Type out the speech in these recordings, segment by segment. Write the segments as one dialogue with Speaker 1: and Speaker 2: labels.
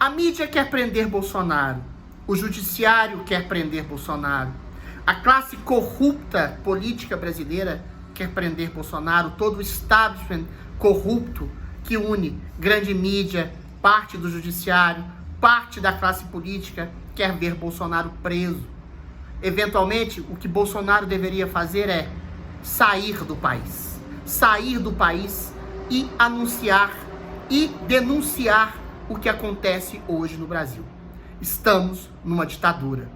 Speaker 1: A mídia quer prender Bolsonaro, o judiciário quer prender Bolsonaro, a classe corrupta política brasileira quer prender Bolsonaro, todo o establishment corrupto que une grande mídia, parte do judiciário, parte da classe política quer ver Bolsonaro preso. Eventualmente, o que Bolsonaro deveria fazer é sair do país e anunciar e denunciar o que acontece hoje no Brasil. Estamos numa ditadura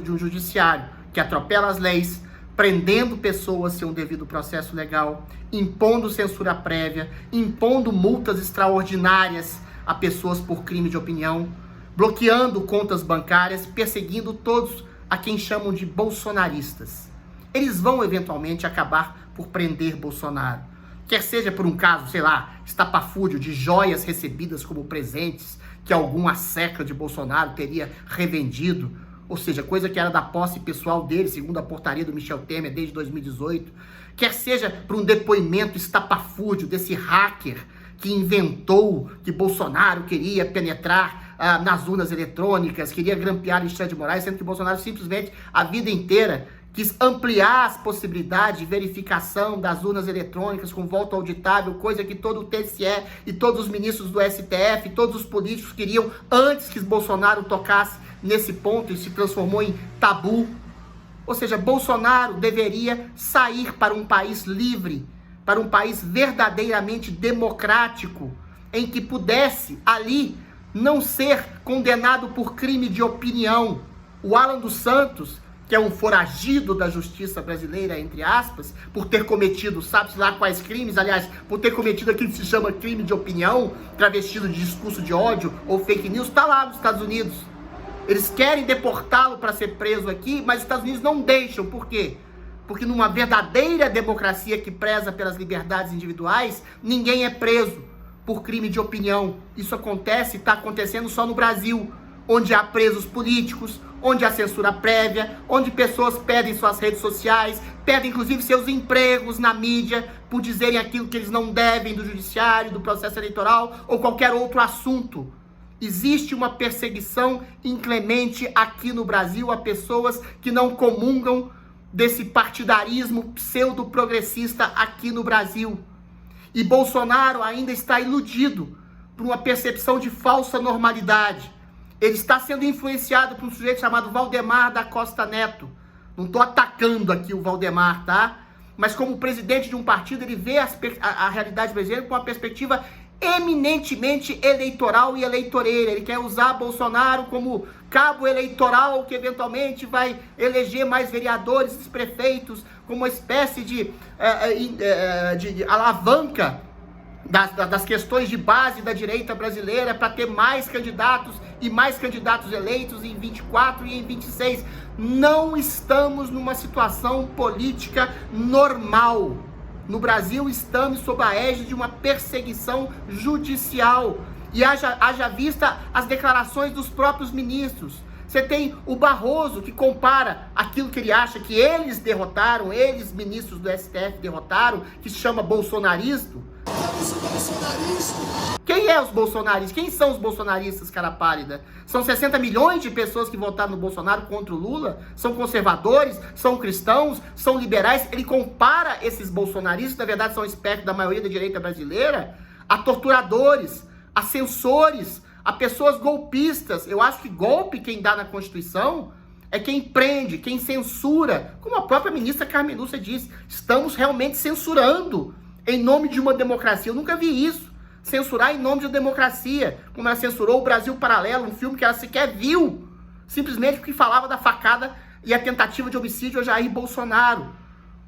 Speaker 1: de um judiciário que atropela as leis, prendendo pessoas sem um devido processo legal, impondo censura prévia, impondo multas extraordinárias a pessoas por crime de opinião, bloqueando contas bancárias, perseguindo todos a quem chamam de bolsonaristas. Eles vão eventualmente acabar por prender Bolsonaro. Quer seja por um caso, sei lá, estapafúrdio de joias recebidas como presentes que algum asseca de Bolsonaro teria revendido, ou seja, coisa que era da posse pessoal dele, segundo a portaria do Michel Temer desde 2018. Quer seja por um depoimento estapafúrdio desse hacker que inventou que Bolsonaro queria penetrar nas urnas eletrônicas, queria grampear Alexandre de Moraes, sendo que Bolsonaro simplesmente a vida inteira quis ampliar as possibilidades de verificação das urnas eletrônicas com voto auditável, coisa que todo o TSE e todos os ministros do STF, todos os políticos queriam antes que Bolsonaro tocasse nesse ponto e se transformou em tabu. Ou seja, Bolsonaro deveria sair para um país livre, para um país verdadeiramente democrático, em que pudesse ali não ser condenado por crime de opinião. O Alan dos Santos, que é um foragido da justiça brasileira, entre aspas, por ter cometido, sabe-se lá quais crimes, aliás, por ter cometido aquilo que se chama crime de opinião, travestido de discurso de ódio ou fake news, está lá nos Estados Unidos. Eles querem deportá-lo para ser preso aqui, mas os Estados Unidos não deixam. Por quê? Porque numa verdadeira democracia que preza pelas liberdades individuais, ninguém é preso por crime de opinião. Isso acontece, está acontecendo só no Brasil, onde há presos políticos, onde há censura prévia, onde pessoas perdem suas redes sociais, perdem inclusive seus empregos na mídia por dizerem aquilo que eles não devem do judiciário, do processo eleitoral ou qualquer outro assunto. Existe uma perseguição inclemente aqui no Brasil a pessoas que não comungam desse partidarismo pseudo-progressista aqui no Brasil. E Bolsonaro ainda está iludido por uma percepção de falsa normalidade. Ele está sendo influenciado por um sujeito chamado Valdemar da Costa Neto. Não estou atacando aqui o Valdemar, tá? Mas como presidente de um partido, ele vê a realidade brasileira com uma perspectiva eminentemente eleitoral e eleitoreira. Ele quer usar Bolsonaro como cabo eleitoral que eventualmente vai eleger mais vereadores e prefeitos, como uma espécie de alavanca das questões de base da direita brasileira para ter mais candidatos e mais candidatos eleitos em 24 e em 26. Não estamos numa situação política normal. No Brasil estamos sob a égide de uma perseguição judicial. E haja vista as declarações dos próprios ministros. Você tem o Barroso, que compara aquilo que ele acha que eles derrotaram, eles, ministros do STF, derrotaram, que se chama bolsonarismo. Quem é os bolsonaristas? Quem são os bolsonaristas, cara pálida? São 60 milhões de pessoas que votaram no Bolsonaro contra o Lula? São conservadores? São cristãos? São liberais? Ele compara esses bolsonaristas, na verdade são espectros da maioria da direita brasileira, a torturadores, a censores, a pessoas golpistas. Eu acho que golpe quem dá na Constituição é quem prende, quem censura. Como a própria ministra Carmen Lúcia disse, estamos realmente censurando em nome de uma democracia. Eu nunca vi isso. Censurar em nome de uma democracia. Como ela censurou o Brasil Paralelo, um filme que ela sequer viu. Simplesmente porque falava da facada e a tentativa de homicídio a Jair Bolsonaro.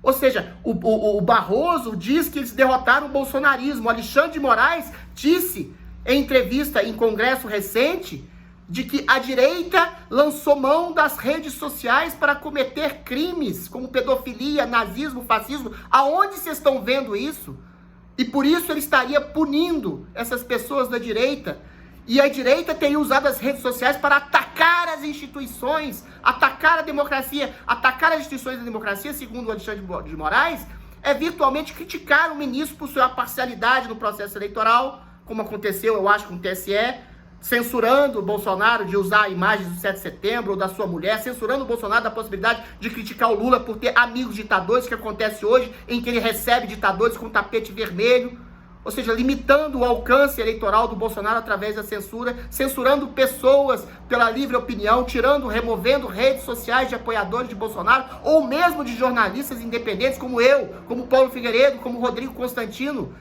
Speaker 1: Ou seja, o Barroso diz que eles derrotaram o bolsonarismo. O Alexandre de Moraes disse em entrevista em congresso recente de que a direita lançou mão das redes sociais para cometer crimes como pedofilia, nazismo, fascismo. Aonde vocês estão vendo isso? E por isso ele estaria punindo essas pessoas da direita. E a direita teria usado as redes sociais para atacar as instituições, atacar a democracia. Atacar as instituições da democracia, segundo o Alexandre de Moraes, é virtualmente criticar o ministro por sua parcialidade no processo eleitoral, como aconteceu, eu acho, com o TSE, censurando o Bolsonaro de usar imagens do 7 de setembro ou da sua mulher, censurando o Bolsonaro da possibilidade de criticar o Lula por ter amigos ditadores, que acontece hoje, em que ele recebe ditadores com tapete vermelho, ou seja, limitando o alcance eleitoral do Bolsonaro através da censura, censurando pessoas pela livre opinião, removendo redes sociais de apoiadores de Bolsonaro, ou mesmo de jornalistas independentes como eu, como Paulo Figueiredo, como Rodrigo Constantino,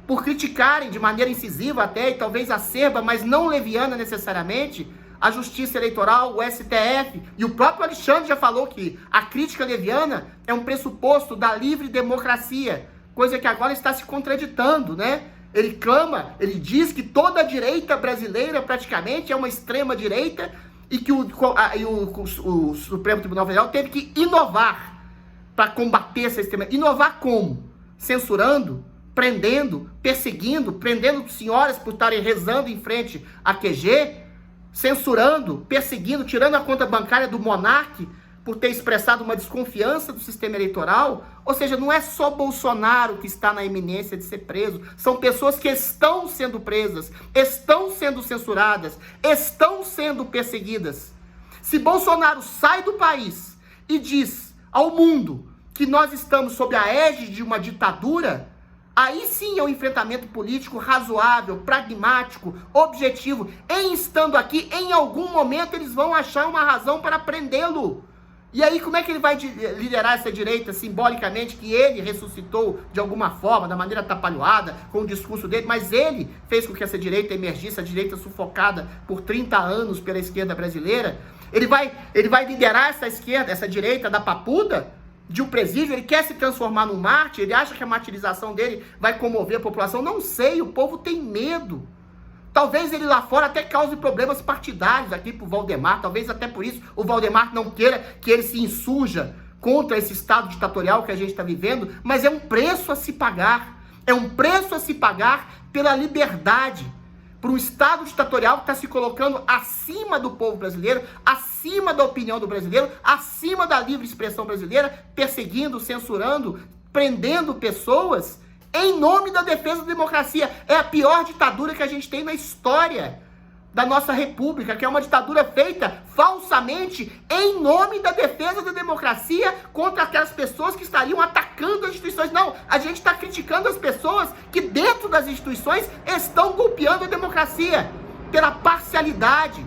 Speaker 1: por criticarem de maneira incisiva até, e talvez acerba, mas não leviana necessariamente, a Justiça Eleitoral, o STF, e o próprio Alexandre já falou que a crítica leviana é um pressuposto da livre democracia, coisa que agora está se contraditando, né? Ele diz que toda a direita brasileira praticamente é uma extrema direita e que o Supremo Tribunal Federal teve que inovar para combater essa extrema. Inovar como? Censurando, prendendo, perseguindo, prendendo senhoras por estarem rezando em frente à QG, censurando, perseguindo, tirando a conta bancária do monarca por ter expressado uma desconfiança do sistema eleitoral. Ou seja, não é só Bolsonaro que está na iminência de ser preso, são pessoas que estão sendo presas, estão sendo censuradas, estão sendo perseguidas. Se Bolsonaro sai do país e diz ao mundo que nós estamos sob a égide de uma ditadura, aí sim é um enfrentamento político razoável, pragmático, objetivo. Em estando aqui, em algum momento eles vão achar uma razão para prendê-lo. E aí como é que ele vai liderar essa direita simbolicamente, que ele ressuscitou de alguma forma, da maneira atrapalhada, com o discurso dele, mas ele fez com que essa direita emergisse, a direita sufocada por 30 anos pela esquerda brasileira. Ele vai liderar essa esquerda, essa direita da papuda, de um presídio. Ele quer se transformar num mártir, ele acha que a martirização dele vai comover a população. Não sei, o povo tem medo. Talvez ele lá fora até cause problemas partidários aqui pro Valdemar, talvez até por isso o Valdemar não queira que ele se insurja contra esse estado ditatorial que a gente está vivendo, mas é um preço a se pagar. É um preço a se pagar pela liberdade, por um estado ditatorial que está se colocando acima do povo brasileiro, acima da opinião do brasileiro, acima da livre expressão brasileira, perseguindo, censurando, prendendo pessoas em nome da defesa da democracia. É a pior ditadura que a gente tem na história da nossa república, que é uma ditadura feita falsamente em nome da defesa da democracia contra aquelas pessoas que estariam atacando as instituições. Não, a gente está criticando as pessoas que dentro das instituições estão golpeando a democracia pela parcialidade,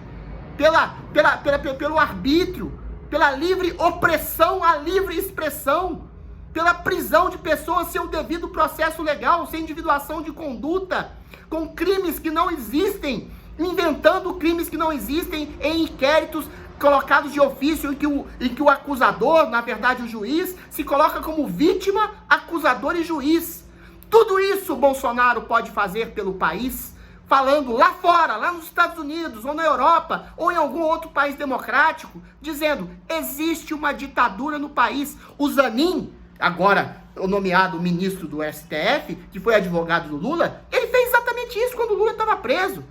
Speaker 1: pelo arbítrio, pela livre opressão à livre expressão, pela prisão de pessoas sem o devido processo legal, sem individuação de conduta, com crimes que não existem, inventando crimes que não existem em inquéritos colocados de ofício, em que o acusador, na verdade o juiz, se coloca como vítima, acusador e juiz. Tudo isso Bolsonaro pode fazer pelo país, falando lá fora, lá nos Estados Unidos, ou na Europa, ou em algum outro país democrático, dizendo: existe uma ditadura no país. O Zanin, agora o nomeado ministro do STF, que foi advogado do Lula, ele fez exatamente isso quando o Lula estava preso.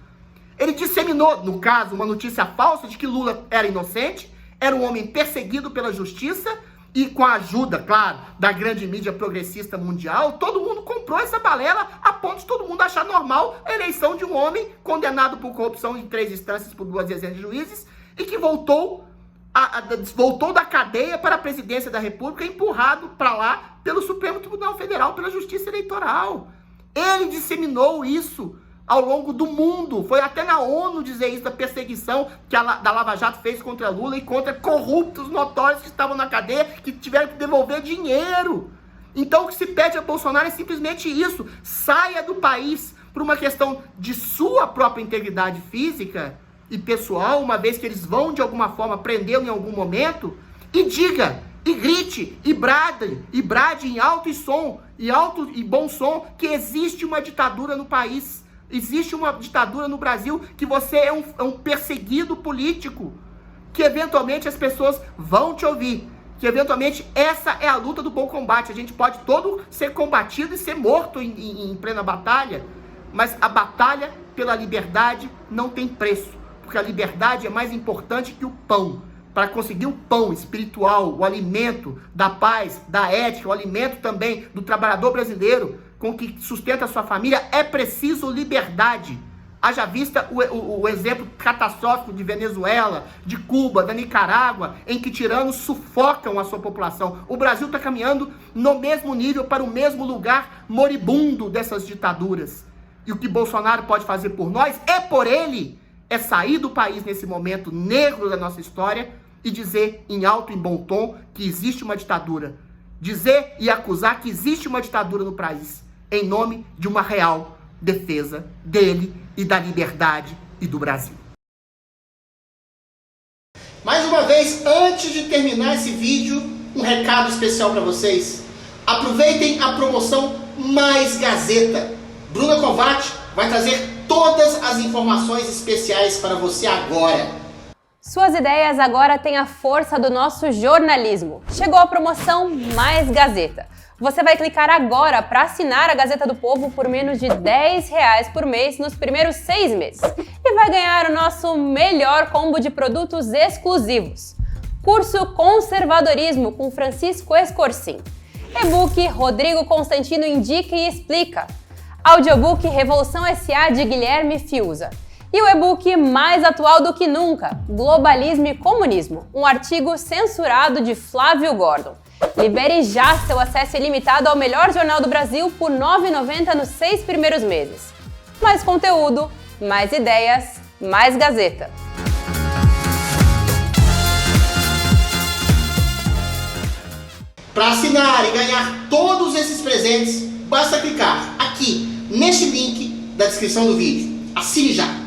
Speaker 1: Ele disseminou, no caso, uma notícia falsa de que Lula era inocente, era um homem perseguido pela justiça, e com a ajuda, claro, da grande mídia progressista mundial, todo mundo comprou essa balela a ponto de todo mundo achar normal a eleição de um homem condenado por corrupção em 3 instâncias por 2 dezenas de juízes, e que voltou da cadeia para a presidência da República, empurrado para lá pelo Supremo Tribunal Federal, pela Justiça Eleitoral. Ele disseminou isso ao longo do mundo. Foi até na ONU dizer isso, da perseguição que da Lava Jato fez contra Lula e contra corruptos notórios que estavam na cadeia, que tiveram que devolver dinheiro. Então o que se pede a Bolsonaro é simplesmente isso: saia do país por uma questão de sua própria integridade física e pessoal, uma vez que eles vão de alguma forma prendê-lo em algum momento, e diga, e grite, e brade em alto e bom som, que existe uma ditadura no país. Existe uma ditadura no Brasil, que você é um perseguido político, que eventualmente as pessoas vão te ouvir, que eventualmente essa é a luta do bom combate. A gente pode todo ser combatido e ser morto em plena batalha, mas a batalha pela liberdade não tem preço, porque a liberdade é mais importante que o pão. Para conseguir o pão espiritual, o alimento da paz, da ética, o alimento também do trabalhador brasileiro, com que sustenta a sua família, é preciso liberdade. Haja vista o exemplo catastrófico de Venezuela, de Cuba, da Nicarágua, em que tiranos sufocam a sua população. O Brasil está caminhando no mesmo nível, para o mesmo lugar moribundo dessas ditaduras. E o que Bolsonaro pode fazer por nós, por ele, é sair do país nesse momento negro da nossa história e dizer em alto e bom tom que existe uma ditadura. Dizer e acusar que existe uma ditadura no país, em nome de uma real defesa dele e da liberdade e do Brasil. Mais uma vez, antes de terminar esse vídeo, um recado especial para vocês. Aproveitem a promoção Mais Gazeta. Bruna Kovács vai trazer todas as informações especiais para você agora.
Speaker 2: Suas ideias agora têm a força do nosso jornalismo. Chegou a promoção Mais Gazeta. Você vai clicar agora para assinar a Gazeta do Povo por menos de R$10 por mês nos primeiros 6 meses. E vai ganhar o nosso melhor combo de produtos exclusivos. Curso Conservadorismo com Francisco Escorcim. E-book Rodrigo Constantino Indica e Explica. Audiobook Revolução S.A. de Guilherme Fiuza. E o e-book mais atual do que nunca, Globalismo e Comunismo, um artigo censurado de Flávio Gordon. Libere já seu acesso ilimitado ao melhor jornal do Brasil por R$ 9,90 nos 6 primeiros meses. Mais conteúdo, mais ideias, mais Gazeta.
Speaker 1: Para assinar e ganhar todos esses presentes, basta clicar aqui neste link da descrição do vídeo. Assine já!